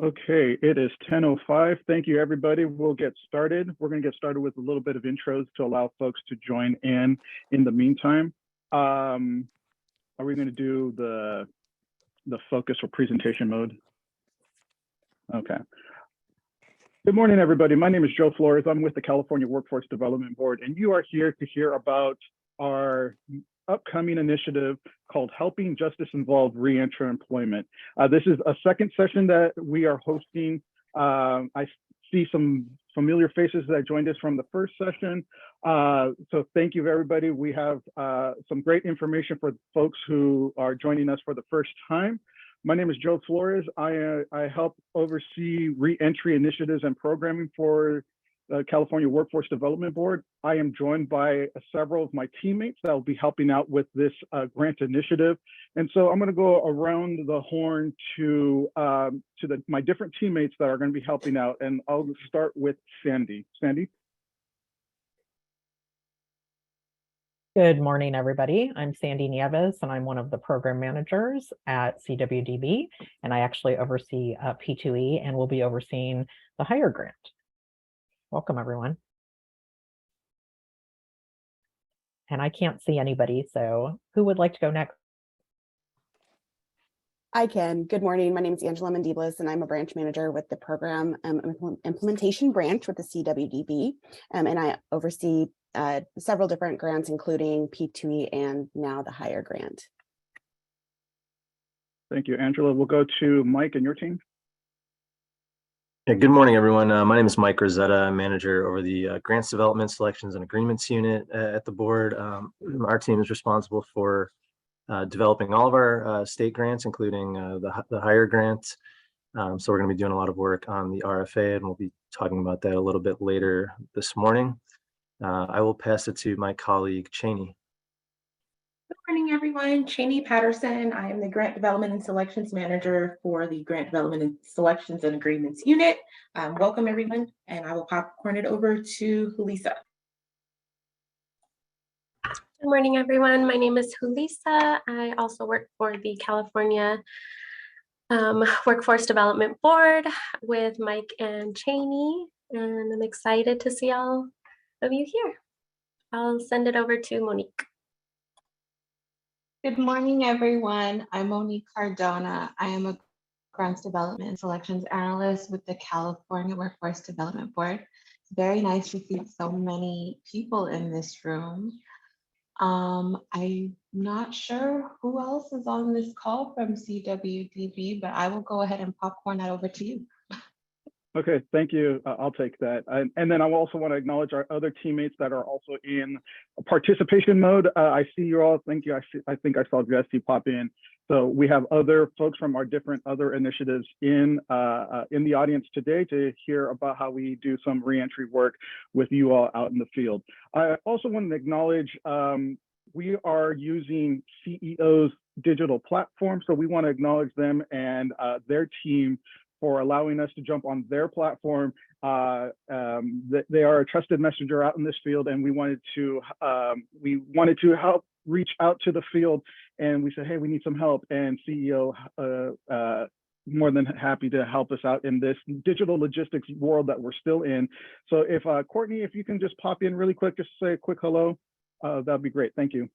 Okay, it is 10:05. Thank you, everybody. We'll get started. We're going to get started with a little bit of intros to allow folks to join in the meantime. Are we going to do the focus or presentation mode? Okay. Good morning, everybody. My name is Joe Flores. I'm with the California Workforce Development Board, and you are here to hear about our upcoming initiative called Helping Justice-Involved Reenter Employment. This is a second session that we are hosting. I see some familiar faces that joined us from the first session. So thank you, everybody. We have some great information for folks who are joining us for the first time. My name is Joe Flores. I help oversee reentry initiatives and programming for the California Workforce Development Board. I am joined by several of my teammates that will be helping out with this grant initiative. And so I'm going to go around the horn to my different teammates that are going to be helping out. And I'll start with Sandy. Sandy? Good morning, everybody. I'm Sandy Nieves, and I'm one of the program managers at CWDB, and I actually oversee P2E and will be overseeing the H.I.R.E grant. Welcome, everyone. And I can't see anybody, so who would like to go next? I can. Good morning. My name is Angela Mendiblis, and I'm a branch manager with the program implementation branch with the CWDB, and I oversee several different grants, including P2E and now the H.I.R.E grant. Thank you, Angela. We'll go to Mike and your team. Yeah, good morning, everyone. My name is Mike Rosetta. I'm manager over the Grants Development Selections and Agreements Unit at the board. Our team is responsible for developing all of our state grants, including the H.I.R.E grant. So we're going to be doing a lot of work on the RFA, and we'll be talking about that a little bit later this morning. I will pass it to my colleague, Cheney. Good morning, everyone. Cheney Patterson. I am the Grant Development and Selections Manager for the Grant Development and Selections and Agreements Unit. Welcome, everyone, and I will popcorn it over to Julissa. Good morning, everyone. My name is Julissa. I also work for the California Workforce Development Board with Mike and Cheney, and I'm excited to see all of you here. I'll send it over to Monique. Good morning, everyone. I'm Monique Cardona. I am a Grants Development and Selections Analyst with the California Workforce Development Board. It's very nice to see so many people in this room. I'm not sure who else is on this call from CWDB, but I will go ahead and popcorn that over to you. Okay, thank you. I'll take that. And then I also want to acknowledge our other teammates that are also in participation mode. I see you all. Thank you. I think I saw Jesse pop in. So we have other folks from our different other initiatives in the audience today to hear about how we do some reentry work with you all out in the field. I also want to acknowledge we are using CEO's digital platform. So we want to acknowledge them and their team for allowing us to jump on their platform. They are a trusted messenger out in this field, and we wanted to help reach out to the field, and we said, hey, we need some help, and CEO more than happy to help us out in this digital logistics world that we're still in. So if Courtney, if you can just pop in really quick, just say a quick hello, that'd be great. Thank you.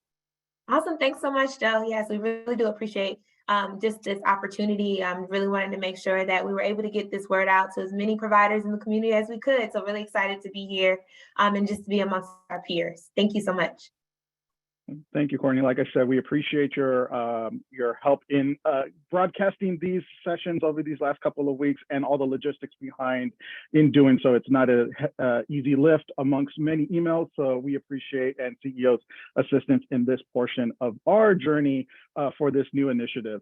Awesome. Thanks so much, Joe. Yes, we really do appreciate just this opportunity. Really wanted to make sure that we were able to get this word out to as many providers in the community as we could. So really excited to be here and just to be amongst our peers. Thank you so much. Thank you, Courtney. Like I said, we appreciate your help in broadcasting these sessions over these last couple of weeks and all the logistics behind in doing so. It's not an easy lift amongst many emails, so we appreciate and CEO's assistance in this portion of our journey for this new initiative.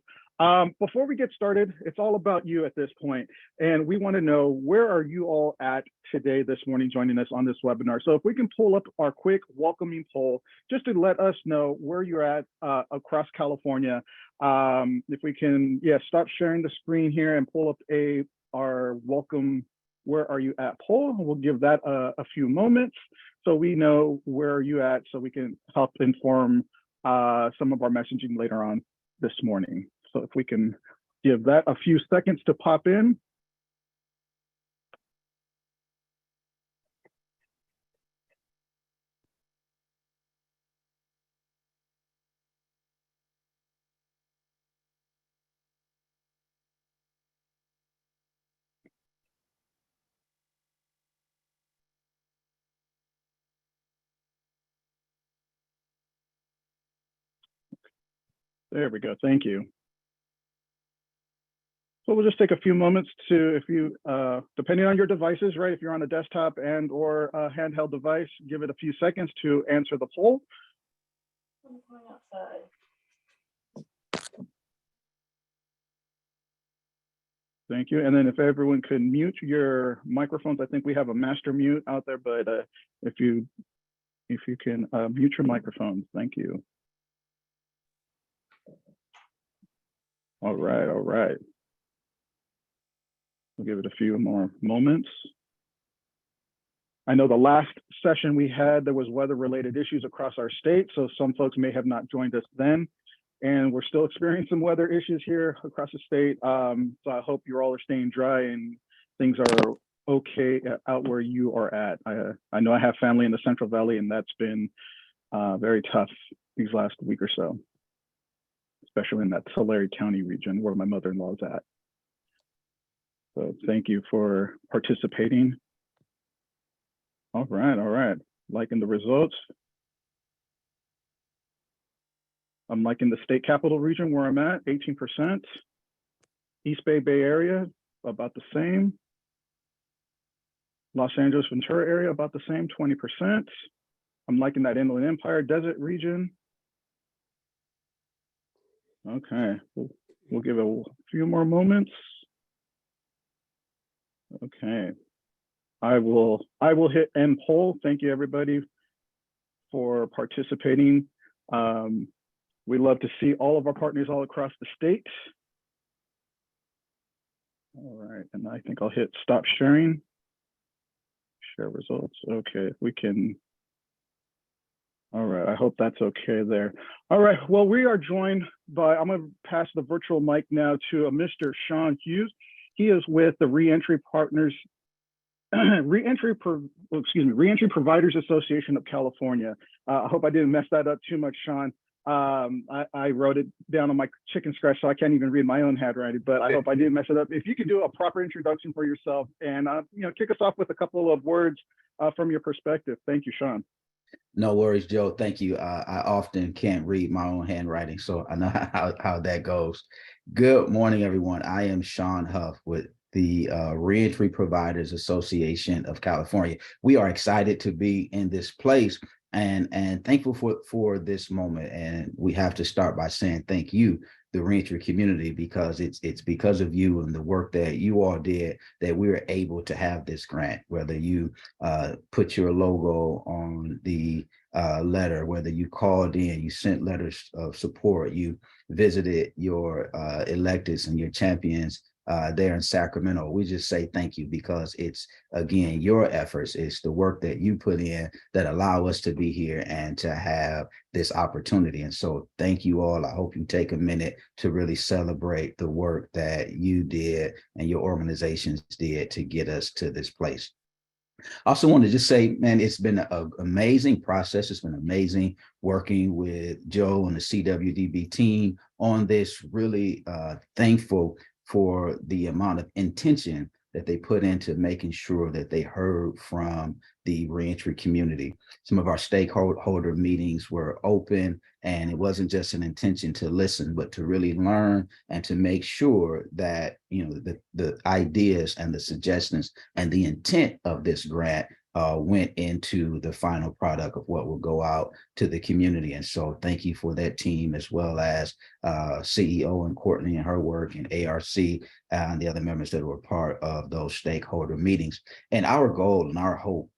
Before we get started, it's all about you at this point, and we want to know, where are you all at today, this morning, joining us on this webinar? So if we can pull up our quick welcoming poll, just to let us know where you're at across California. If we can, stop sharing the screen here and pull up our welcome, where are you at poll. We'll give that a few moments so we know where are you at, so we can help inform some of our messaging later on this morning. So if we can give that a few seconds to pop in. There we go. Thank you. So we'll just take a few moments to, if you, depending on your devices, right? If you're on a desktop and or a handheld device, give it a few seconds to answer the poll. Thank you. And then if everyone could mute your microphones, I think we have a master mute out there, but if you can mute your microphones, thank you. All right, all right. We'll give it a few more moments. I know the last session we had, there was weather-related issues across our state, so some folks may have not joined us then. And we're still experiencing some weather issues here across the state. So I hope you all are staying dry and things are okay out where you are at. I know I have family in the Central Valley, and that's been very tough these last week or so, especially in that Tulare County region where my mother-in-law is at. So thank you for participating. All right, all right. Liking the results. I'm liking the state capital region where I'm at, 18%. East Bay Area, about the same. Los Angeles Ventura area, about the same, 20%. I'm liking that Inland Empire Desert region. Okay, we'll give it a few more moments. Okay, I will hit end poll. Thank you everybody for participating. We love to see all of our partners all across the state. All right, and I think I'll hit stop sharing. Share results. Okay, if we can. All right, I hope that's okay there. All right, well, we are joined by, I'm gonna pass the virtual mic now to Mr. Sean Hughes. He is with the Reentry Partners, Reentry Providers Association of California. I hope I didn't mess that up too much, Sean. I wrote it down on my chicken scratch, so I can't even read my own handwriting, but I hope I didn't mess it up. If you could do a proper introduction for yourself and kick us off with a couple of words from your perspective. Thank you, Sean. No worries, Joe. Thank you. I often can't read my own handwriting, so I know how that goes. Good morning, everyone. I am Sean Huff with the Reentry Providers Association of California. We are excited to be in this place and thankful for this moment. And we have to start by saying thank you, the Reentry community, because it's because of you and the work that you all did that we were able to have this grant, whether you put your logo on the letter, whether you called in, you sent letters of support, you visited your electeds and your champions there in Sacramento. We just say thank you because it's, again, your efforts, it's the work that you put in that allow us to be here and to have this opportunity. And so thank you all. I hope you take a minute to really celebrate the work that you did and your organizations did to get us to this place. I also want to just say, man, it's been an amazing process. It's been amazing working with Joe and the CWDB team on this. Really thankful for the amount of intention that they put into making sure that they heard from the reentry community. Some of our stakeholder meetings were open, and it wasn't just an intention to listen, but to really learn and to make sure that the ideas and the suggestions and the intent of this grant went into the final product of what will go out to the community. And so thank you for that team, as well as CEO and Courtney and her work, and ARC and the other members that were part of those stakeholder meetings. And our goal and our hope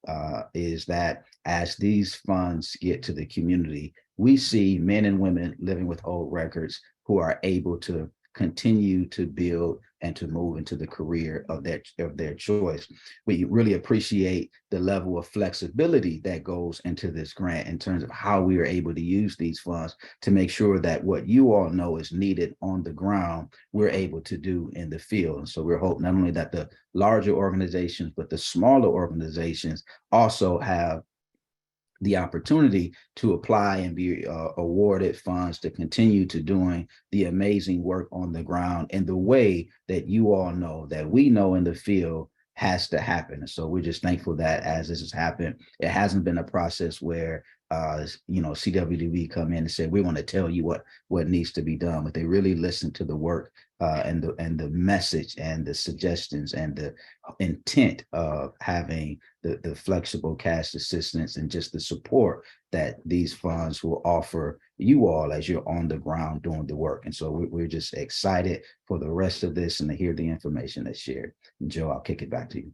is that as these funds get to the community, we see men and women living with old records who are able to continue to build and to move into the career of their choice. We really appreciate the level of flexibility that goes into this grant in terms of how we are able to use these funds to make sure that what you all know is needed on the ground, we're able to do in the field. And so we're hoping not only that the larger organizations, but the smaller organizations also have the opportunity to apply and be awarded funds to continue to doing the amazing work on the ground in the way that you all know, that we know in the field has to happen. And so we're just thankful that as this has happened, it hasn't been a process where CWDB come in and say, we want to tell you what needs to be done, but they really listen to the work and the message and the suggestions and the intent of having the flexible cash assistance and just the support that these funds will offer you all as you're on the ground doing the work. And so we're just excited for the rest of this and to hear the information that's shared. And Joe, I'll kick it back to you.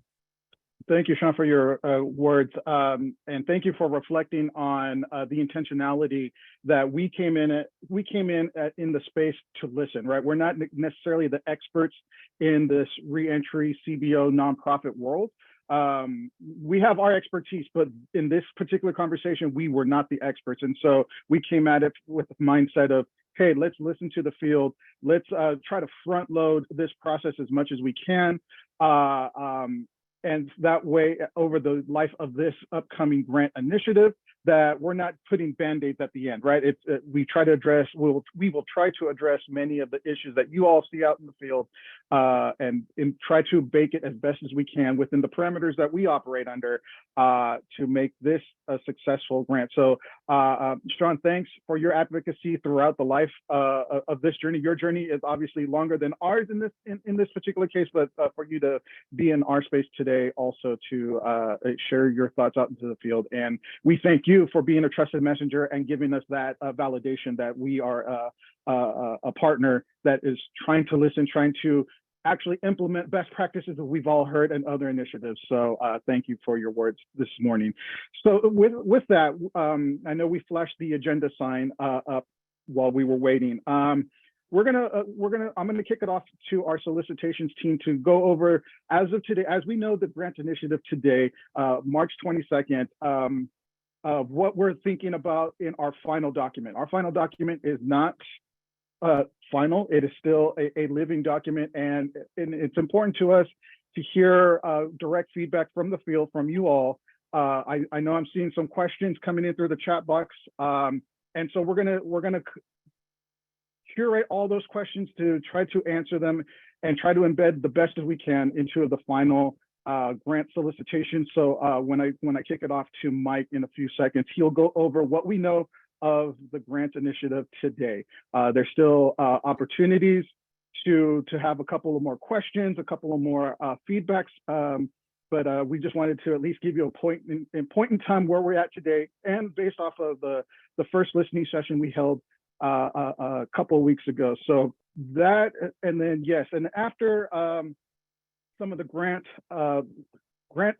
Thank you, Sean, for your words. And thank you for reflecting on the intentionality that we came in in the space to listen, right? We're not necessarily the experts in this reentry CBO nonprofit world. We have our expertise, but in this particular conversation, we were not the experts. And so we came at it with the mindset of, hey, let's listen to the field. Let's try to front load this process as much as we can. And that way, over the life of this upcoming grant initiative, that we're not putting Band-Aids at the end, right? We will try to address many of the issues that you all see out in the field, and try to bake it as best as we can within the parameters that we operate under to make this a successful grant. So, Sean, thanks for your advocacy throughout the life of this journey. Your journey is obviously longer than ours in this particular case, but for you to be in our space today, also to share your thoughts out into the field. And we thank you for being a trusted messenger and giving us that validation that we are a partner that is trying to listen, trying to actually implement best practices that we've all heard and other initiatives. So thank you for your words this morning. So with that, I know we flashed the agenda sign up while we were waiting. I'm gonna kick it off to our solicitations team to go over, as of today, as we know the grant initiative today, March 22nd, of what we're thinking about in our final document. Our final document is not final. It is still a living document, and it's important to us to hear direct feedback from the field, from you all. I know I'm seeing some questions coming in through the chat box, and so we're gonna curate all those questions to try to answer them and try to embed the best as we can into the final grant solicitation. So when I kick it off to Mike in a few seconds, he'll go over what we know of the grant initiative today. There's still opportunities to have a couple of more questions, a couple of more feedbacks, but we just wanted to at least give you a point in time where we're at today, and based off of the first listening session we held a couple of weeks ago. So that, and then yes, and after some of the grant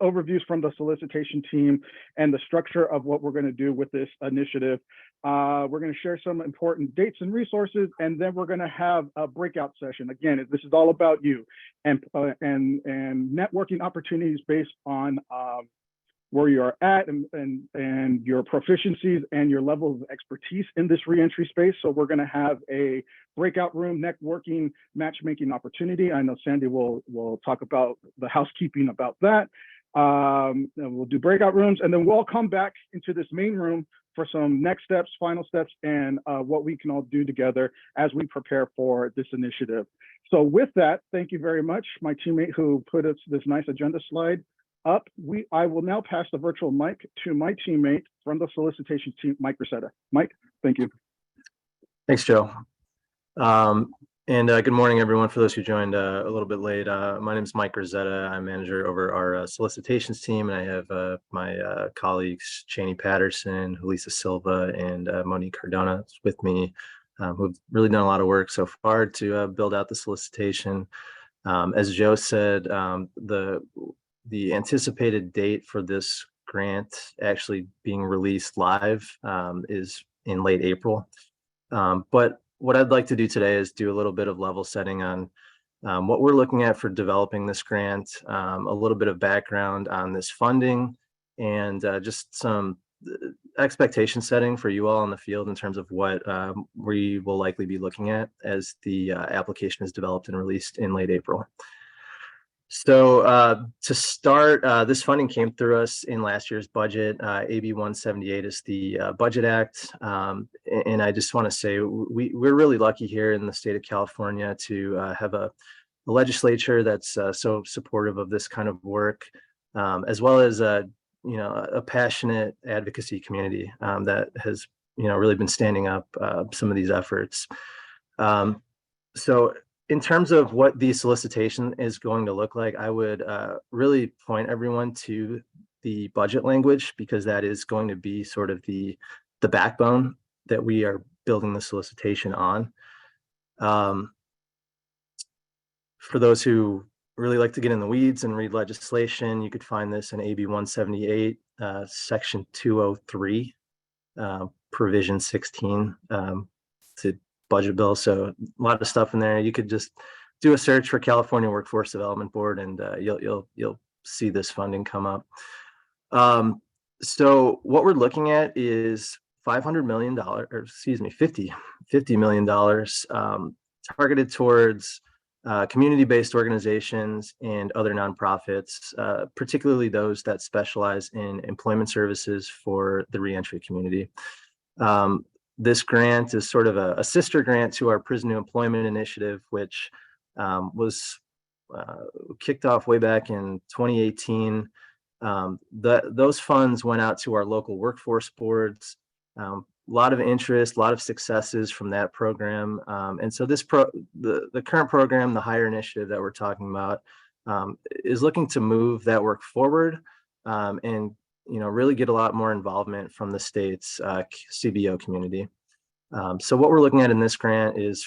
overviews from the solicitation team and the structure of what we're going to do with this initiative, we're going to share some important dates and resources, and then we're going to have a breakout session. Again, this is all about you and networking opportunities based on where you are at and your proficiencies and your level of expertise in this reentry space. So we're going to have a breakout room networking matchmaking opportunity. I know Sandy will talk about the housekeeping about that. And we'll do breakout rooms, and then we'll come back into this main room for some next steps, final steps, and what we can all do together as we prepare for this initiative. So with that, thank you very much, my teammate who put us this nice agenda slide up. I will now pass the virtual mic to my teammate from the solicitation team, Mike Rosetta. Mike, thank you. Thanks, Joe. And good morning, everyone. For those who joined a little bit late, my name is Mike Rosetta. I'm manager over our solicitations team, and I have my colleagues, Cheney Patterson, Julissa Silva, and Monique Cardona with me, who've really done a lot of work so far to build out the solicitation. As Joe said, the anticipated date for this grant actually being released live is in late April. But what I'd like to do today is do a little bit of level setting on what we're looking at for developing this grant, a little bit of background on this funding, and just some expectation setting for you all in the field in terms of what we will likely be looking at as the application is developed and released in late April. So to start, this funding came through us in last year's budget. AB 178 is the Budget Act. And I just want to say we're really lucky here in the state of California to have a legislature that's so supportive of this kind of work, as well as a passionate advocacy community that has, really been standing up some of these efforts. So in terms of what the solicitation is going to look like, I would really point everyone to the budget language, because that is going to be sort of the backbone that we are building the solicitation on. For those who really like to get in the weeds and read legislation, you could find this in AB 178, section 203, provision 16. It's a budget bill, so a lot of stuff in there. You could just do a search for California Workforce Development Board, and you'll see this funding come up. So what we're looking at is $500 million, or excuse me, $50 million targeted towards community-based organizations and other nonprofits, particularly those that specialize in employment services for the reentry community. This grant is sort of a sister grant to our Prison New Employment Initiative, which was kicked off way back in 2018. Those funds went out to our local workforce boards. A lot of interest, a lot of successes from that program. And so the current program, the H.I.R.E initiative that we're talking about, is looking to move that work forward and really get a lot more involvement from the state's CBO community. So what we're looking at in this grant is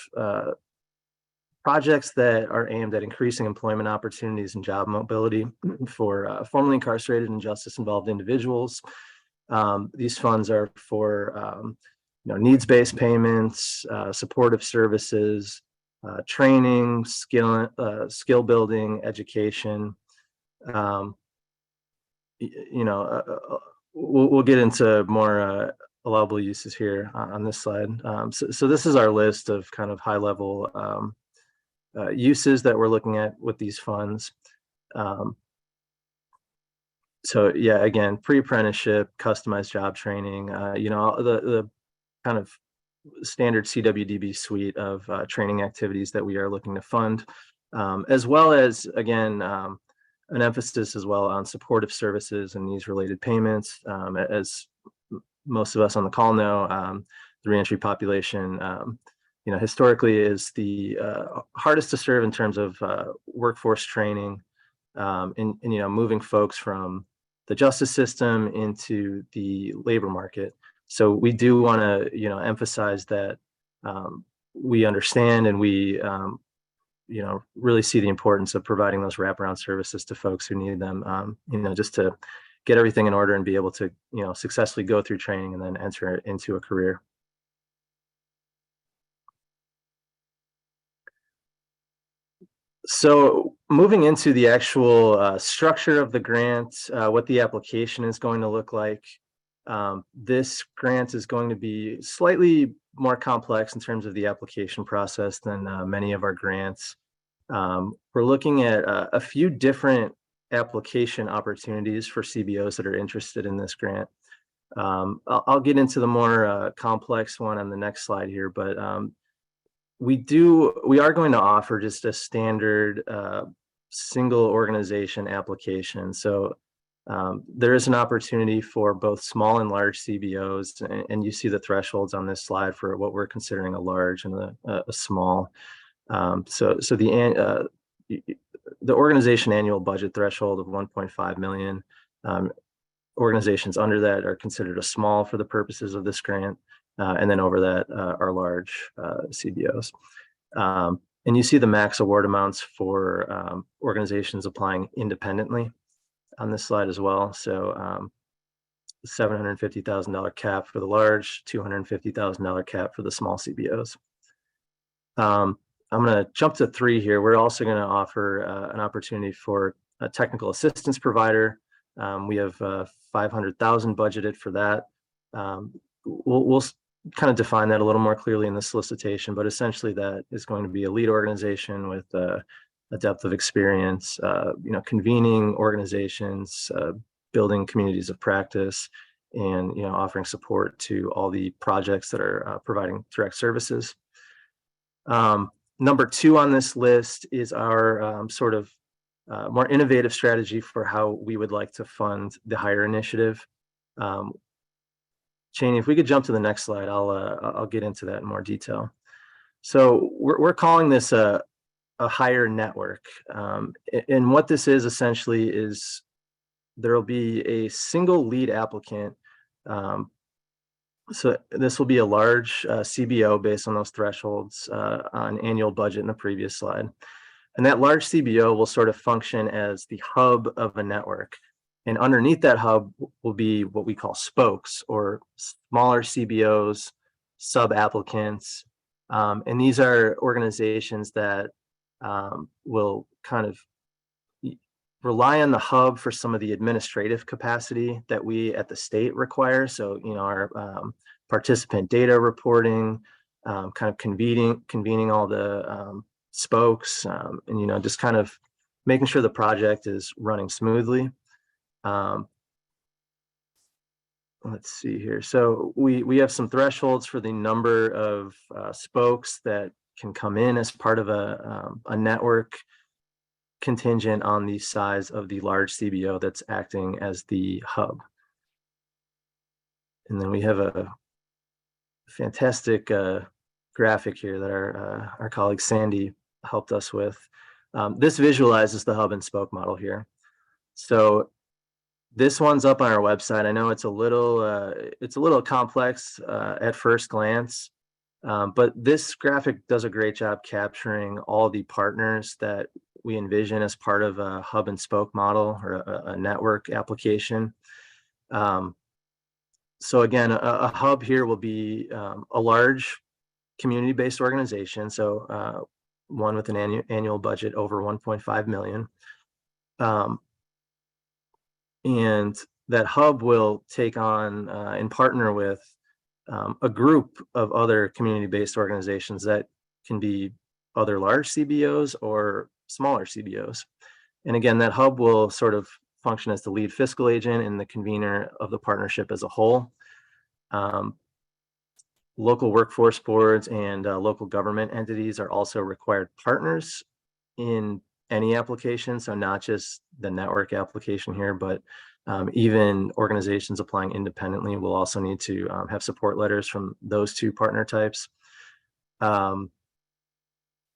projects that are aimed at increasing employment opportunities and job mobility for formerly incarcerated and justice-involved individuals. These funds are for needs-based payments, supportive services, training, skill building, education. We'll get into more allowable uses here on this slide. So this is our list of kind of high-level uses that we're looking at with these funds. So yeah, again, pre-apprenticeship, customized job training, the kind of standard CWDB suite of training activities that we are looking to fund, as well as, again, an emphasis as well on supportive services and these related payments. As most of us on the call know, the reentry population, historically is the hardest to serve in terms of workforce training, and moving folks from the justice system into the labor market. So we do want to, emphasize that we understand and we, really see the importance of providing those wraparound services to folks who need them, just to get everything in order and be able to, successfully go through training and then enter into a career. So moving into the actual structure of the grant, what the application is going to look like. This grant is going to be slightly more complex in terms of the application process than many of our grants. We're looking at a few different application opportunities for CBOs that are interested in this grant. I'll get into the more complex one on the next slide here, but we are going to offer just a standard single organization application. So there is an opportunity for both small and large CBOs, and you see the thresholds on this slide for what we're considering a large and a small. So the organization annual budget threshold of 1.5 million, organizations under that are considered a small for the purposes of this grant, and then over that are large CBOs. And you see the max award amounts for organizations applying independently on this slide as well. So $750,000 cap for the large, $250,000 cap for the small CBOs. I'm going to jump to 3 here. We're also going to offer an opportunity for a technical assistance provider. We have $500,000 budgeted for that. We'll kind of define that a little more clearly in the solicitation, but essentially that is going to be a lead organization with a depth of experience, convening organizations, building communities of practice, and offering support to all the projects that are providing direct services. Number 2 on this list is our sort of more innovative strategy for how we would like to fund the H.I.R.E initiative. Cheney, if we could jump to the next slide, I'll get into that in more detail. So we're calling this a H.I.R.E network. And what this is essentially is there will be a single lead applicant. So this will be a large CBO based on those thresholds on annual budget in the previous slide. And that large CBO will sort of function as the hub of a network. And underneath that hub will be what we call spokes, or smaller CBOs, sub-applicants. And these are organizations that will kind of rely on the hub for some of the administrative capacity that we at the state require. So, you know, our participant data reporting, kind of convening all the spokes, and, you know, just kind of making sure the project is running smoothly. Let's see here. So we have some thresholds for the number of spokes that can come in as part of a network, contingent on the size of the large CBO that's acting as the hub. And then we have a fantastic graphic here that our colleague Sandy helped us with. This visualizes the hub and spoke model here. So this one's up on our website. I know it's a little complex at first glance, but this graphic does a great job capturing all the partners that we envision as part of a hub and spoke model, or a network application. So again, a hub here will be a large community-based organization. So one with an annual budget over 1.5 million. And that hub will take on and partner with a group of other community-based organizations that can be other large CBOs or smaller CBOs. And again, that hub will sort of function as the lead fiscal agent and the convener of the partnership as a whole. Local workforce boards and local government entities are also required partners in any application. So not just the network application here, but even organizations applying independently will also need to have support letters from those two partner types.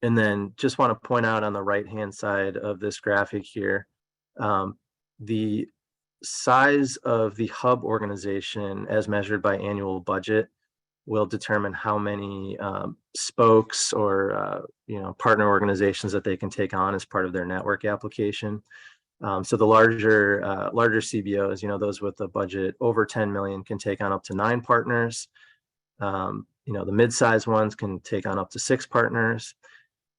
And then just want to point out on the right-hand side of this graphic here, the size of the hub organization as measured by annual budget will determine how many spokes or you know, partner organizations that they can take on as part of their network application. So the larger CBOs, you know, those with a budget over 10 million can take on up to 9 partners. You know, the mid-sized ones can take on up to 6 partners,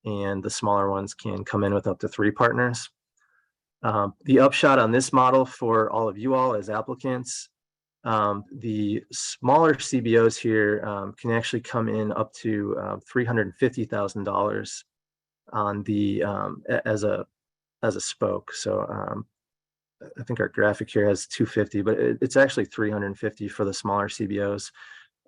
and the smaller ones can come in with up to 3 partners. The upshot on this model for all of you all as applicants, the smaller CBOs here can actually come in up to $350,000 on the as a spoke. So I think our graphic here has 250, but it's actually 350 for the smaller CBOs.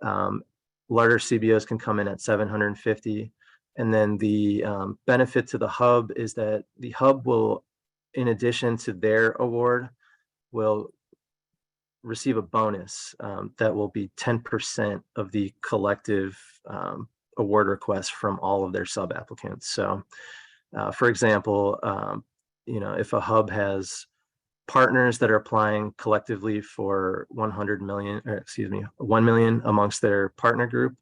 Larger CBOs can come in at 750. And then the benefit to the hub is that the hub will, in addition to their award, will receive a bonus that will be 10% of the collective award request from all of their sub applicants. So for example, you know, if a hub has partners that are applying collectively for 100 million, or excuse me, 1 million amongst their partner group,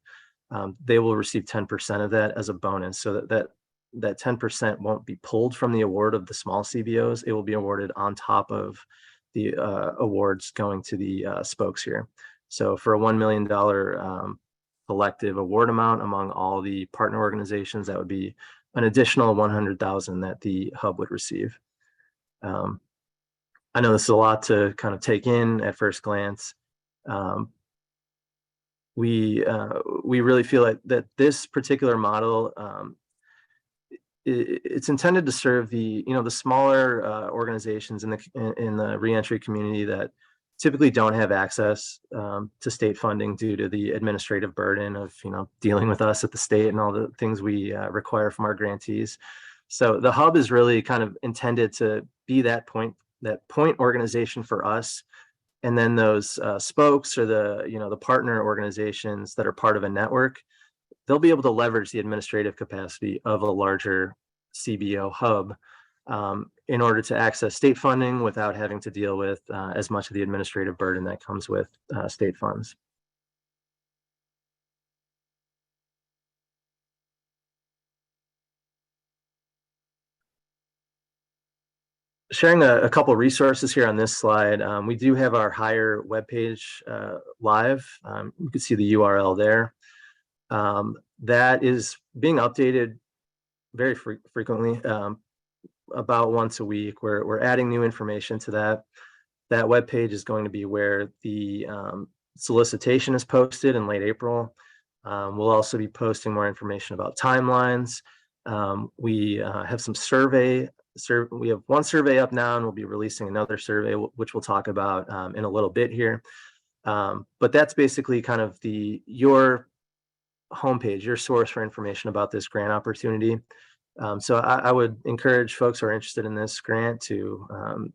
they will receive 10% of that as a bonus. So that 10% won't be pulled from the award of the small CBOs. It will be awarded on top of the awards going to the spokes here. So for a $1 million collective award amount among all the partner organizations, that would be an additional 100,000 that the hub would receive. I know this is a lot to kind of take in at first glance. We really feel that this particular model, it's intended to serve the smaller organizations in the reentry community that typically don't have access to state funding due to the administrative burden of dealing with us at the state and all the things we require from our grantees. So the hub is really kind of intended to be that point organization for us. And then those spokes or the partner organizations that are part of a network, they'll be able to leverage the administrative capacity of a larger CBO hub in order to access state funding without having to deal with as much of the administrative burden that comes with state funds. Sharing a couple of resources here on this slide. We do have our H.I.R.E webpage live. You can see the URL there. That is being updated very frequently, about once a week. We're adding new information to that. That webpage is going to be where the solicitation is posted in late April. We'll also be posting more information about timelines. We have some we have one survey up now, and we'll be releasing another survey, which we'll talk about in a little bit here. But that's basically kind of your homepage, your source for information about this grant opportunity. So I would encourage folks who are interested in this grant to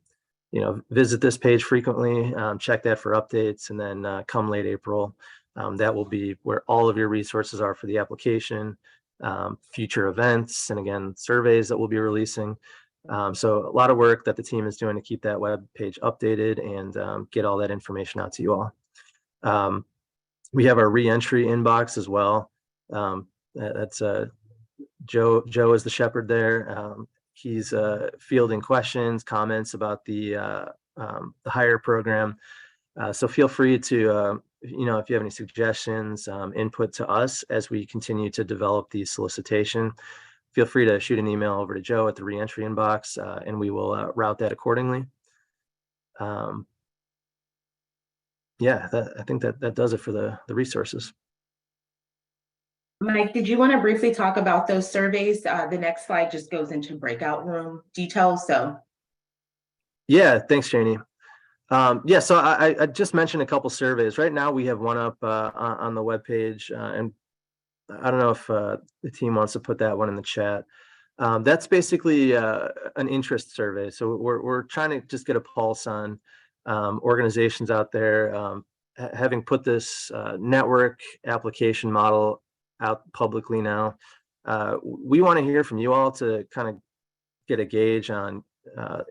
visit this page frequently, check that for updates, and then come late April, that will be where all of your resources are for the application, future events, and again, surveys that we'll be releasing. So a lot of work that the team is doing to keep that web page updated and get all that information out to you all. We have our reentry inbox as well. That's Joe is the shepherd there. He's fielding questions, comments about the H.I.R.E program. So feel free to, if you have any suggestions, input to us as we continue to develop the solicitation. Feel free to shoot an email over to Joe at the reentry inbox, and we will route that accordingly. Yeah, I think that does it for the resources. Mike, did you want to briefly talk about those surveys? The next slide just goes into breakout room details. So, yeah, thanks, Janie. Yeah, so I just mentioned a couple surveys. Right now, we have one up on the webpage, and I don't know if the team wants to put that one in the chat. That's basically an interest survey. So we're trying to just get a pulse on organizations out there. Having put this network application model out publicly now, we want to hear from you all to kind of get a gauge on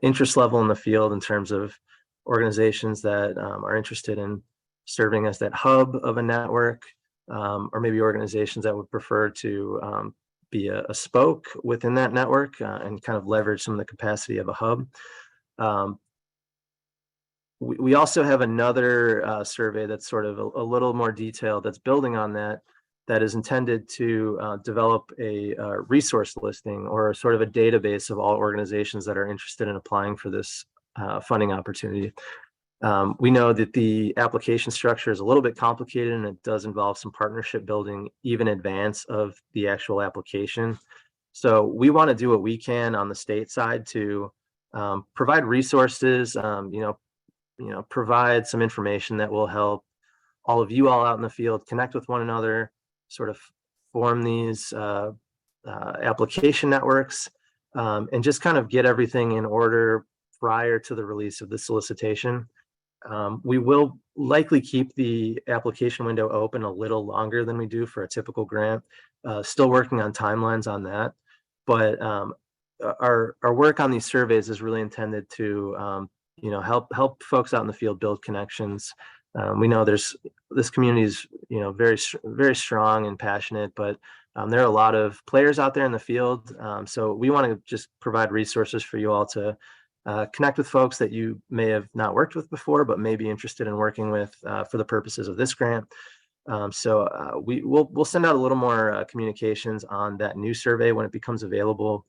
interest level in the field in terms of organizations that are interested in serving as that hub of a network, or maybe organizations that would prefer to be a spoke within that network and kind of leverage some of the capacity of a hub. We also have another survey that's sort of a little more detailed, that's building on that is intended to develop a resource listing or sort of a database of all organizations that are interested in applying for this funding opportunity. We know that the application structure is a little bit complicated, and it does involve some partnership building even in advance of the actual application. So we want to do what we can on the state side to provide resources, provide some information that will help all of you all out in the field connect with one another, sort of form these application networks, and just kind of get everything in order prior to the release of the solicitation. We will likely keep the application window open a little longer than we do for a typical grant. Still working on timelines on that, but our work on these surveys is really intended to help folks out in the field build connections. We know this community is very, very strong and passionate, but there are a lot of players out there in the field. So we want to just provide resources for you all to connect with folks that you may have not worked with before, but may be interested in working with for the purposes of this grant. So we'll send out a little more communications on that new survey when it becomes available,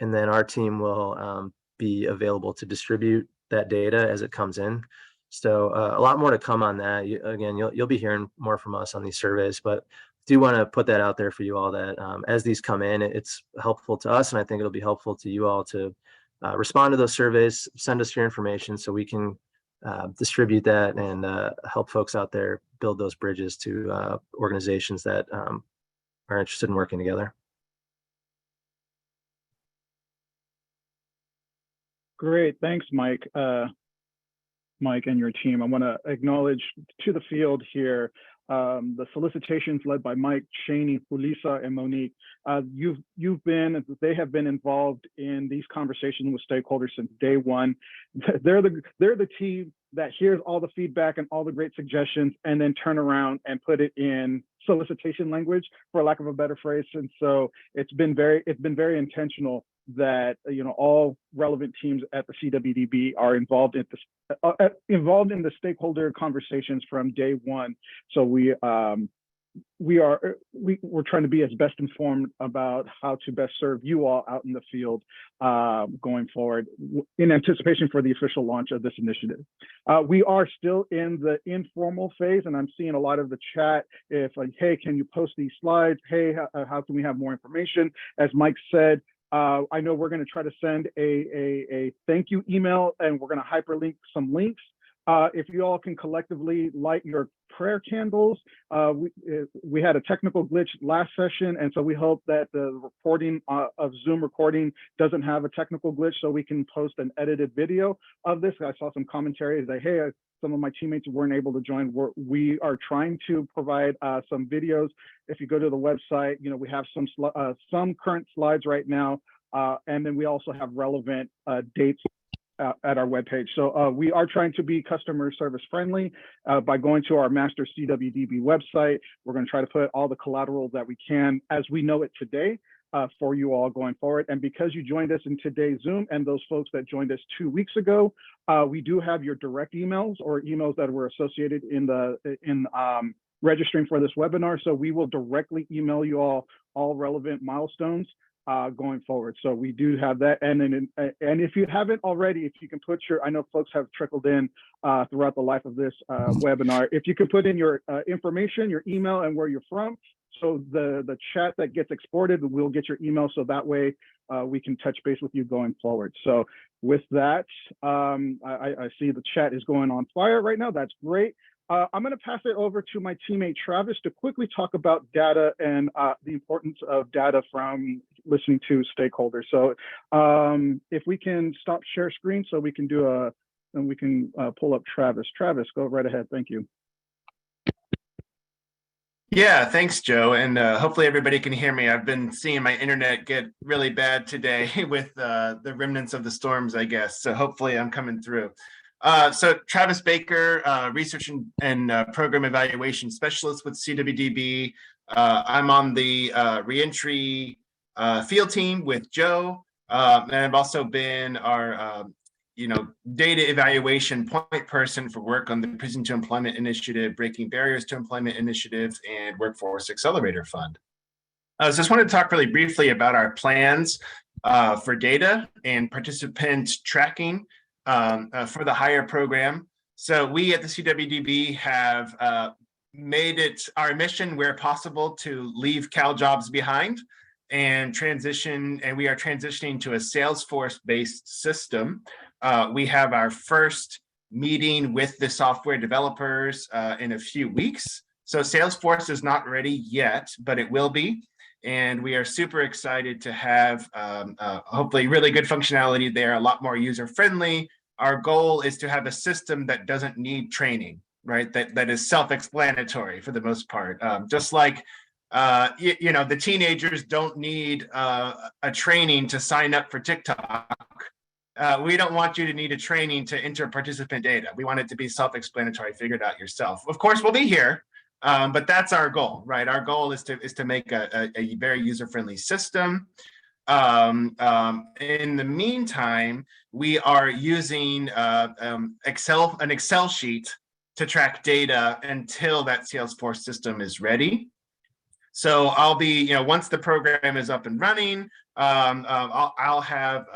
and then our team will be available to distribute that data as it comes in. So a lot more to come on that. Again, you'll be hearing more from us on these surveys, but do want to put that out there for you all that as these come in, it's helpful to us, and I think it'll be helpful to you all to respond to those surveys, send us your information so we can distribute that and help folks out there build those bridges to organizations that are interested in working together. Great, thanks, Mike. Mike and your team. I want to acknowledge to the field here the solicitations led by Mike, Cheney, Julissa, and Monique. They have been involved in these conversations with stakeholders since day one. They're the team that hears all the feedback and all the great suggestions and then turn around and put it in solicitation language, for lack of a better phrase. And so it's been very intentional that all relevant teams at the CWDB are involved in the stakeholder conversations from day one. So we're trying to be as best informed about how to best serve you all out in the field going forward in anticipation for the official launch of this initiative. We are still in the informal phase, and I'm seeing a lot of the chat. If like, hey, can you post these slides? Hey, how can we have more information? As Mike said, I know we're going to try to send a thank you email, and we're going to hyperlink some links. If you all can collectively light your prayer candles. We had a technical glitch last session, and so we hope that the recording of Zoom recording doesn't have a technical glitch, so we can post an edited video of this. I saw some commentary that, hey, some of my teammates weren't able to join. We are trying to provide some videos. If you go to the website, we have some current slides right now, and then we also have relevant dates at our webpage. So we are trying to be customer service friendly by going to our master CWDB website. We're going to try to put all the collateral that we can as we know it today for you all going forward. And because you joined us in today's Zoom and those folks that joined us 2 weeks ago, we do have your direct emails or emails that were associated in registering for this webinar. So we will directly email you all relevant milestones going forward. So we do have that. And then, and if you haven't already, if you can put I know folks have trickled in throughout the life of this webinar, if you could put in your information, your email and where you're from. So the chat that gets exported, we'll get your email. So that way we can touch base with you going forward. So with that, I see the chat is going on fire right now. That's great. I'm going to pass it over to my teammate Travis to quickly talk about data and the importance of data from listening to stakeholders. So if we can stop share screen so we can do and we can pull up Travis. Travis, go right ahead. Thank you. Yeah, thanks, Joe. And hopefully everybody can hear me. I've been seeing my internet get really bad today with the remnants of the storms, I guess. So hopefully I'm coming through. So Travis Baker, Research and Program Evaluation Specialist with CWDB. I'm on the Reentry field team with Joe. And I've also been our data evaluation point person for work on the Prison to Employment Initiative, Breaking Barriers to Employment Initiatives, and Workforce Accelerator Fund. So I just wanted to talk really briefly about our plans for data and participant tracking for the H.I.R.E program. So we at the CWDB have made it our mission where possible to leave Cal jobs behind and transition, and we are transitioning to a Salesforce-based system. We have our first meeting with the software developers in a few weeks. So Salesforce is not ready yet, but it will be. And we are super excited to have hopefully really good functionality there, a lot more user-friendly. Our goal is to have a system that doesn't need training, right? That is self-explanatory for the most part. Just like the teenagers don't need a training to sign up for TikTok. We don't want you to need a training to enter participant data. We want it to be self-explanatory, figure it out yourself. Of course, we'll be here, but that's our goal, right? Our goal is to make a very user-friendly system. In the meantime, we are using an Excel sheet to track data until that Salesforce system is ready. So I'll be, once the program is up and running, I'll have,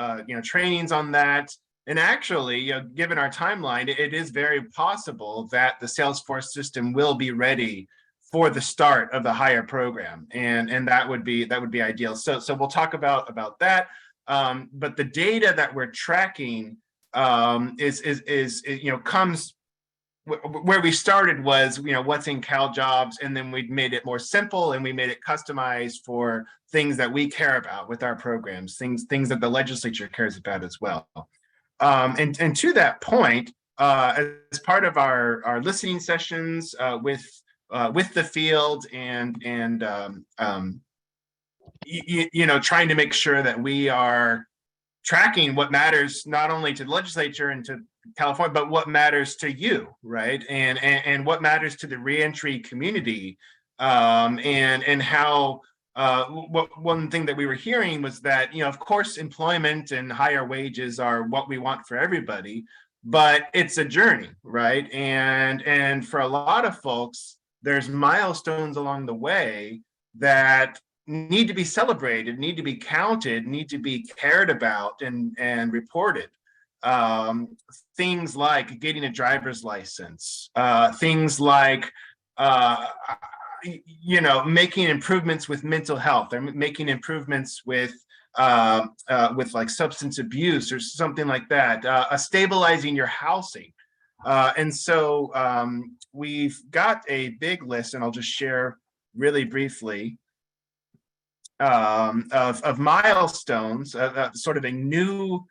trainings on that. And actually, given our timeline, it is very possible that the Salesforce system will be ready for the start of the H.I.R.E program, and that would be ideal. So we'll talk about that. But the data that we're tracking comes. Where we started was, what's in Cal jobs, and then we made it more simple and we made it customized for things that we care about with our programs, things that the legislature cares about as well. And to that point, as part of our listening sessions with the field and trying to make sure that we are tracking what matters not only to the legislature and to California, but what matters to you, right? And what matters to the reentry community, and how one thing that we were hearing was that, of course, employment and higher wages are what we want for everybody, but it's a journey, right? And for a lot of folks, there's milestones along the way that need to be celebrated, need to be counted, need to be cared about and reported. Things like getting a driver's license, things like making improvements with mental health, or making improvements with like substance abuse or something like that, stabilizing your housing. And so we've got a big list, and I'll just share really briefly of milestones, sort of a new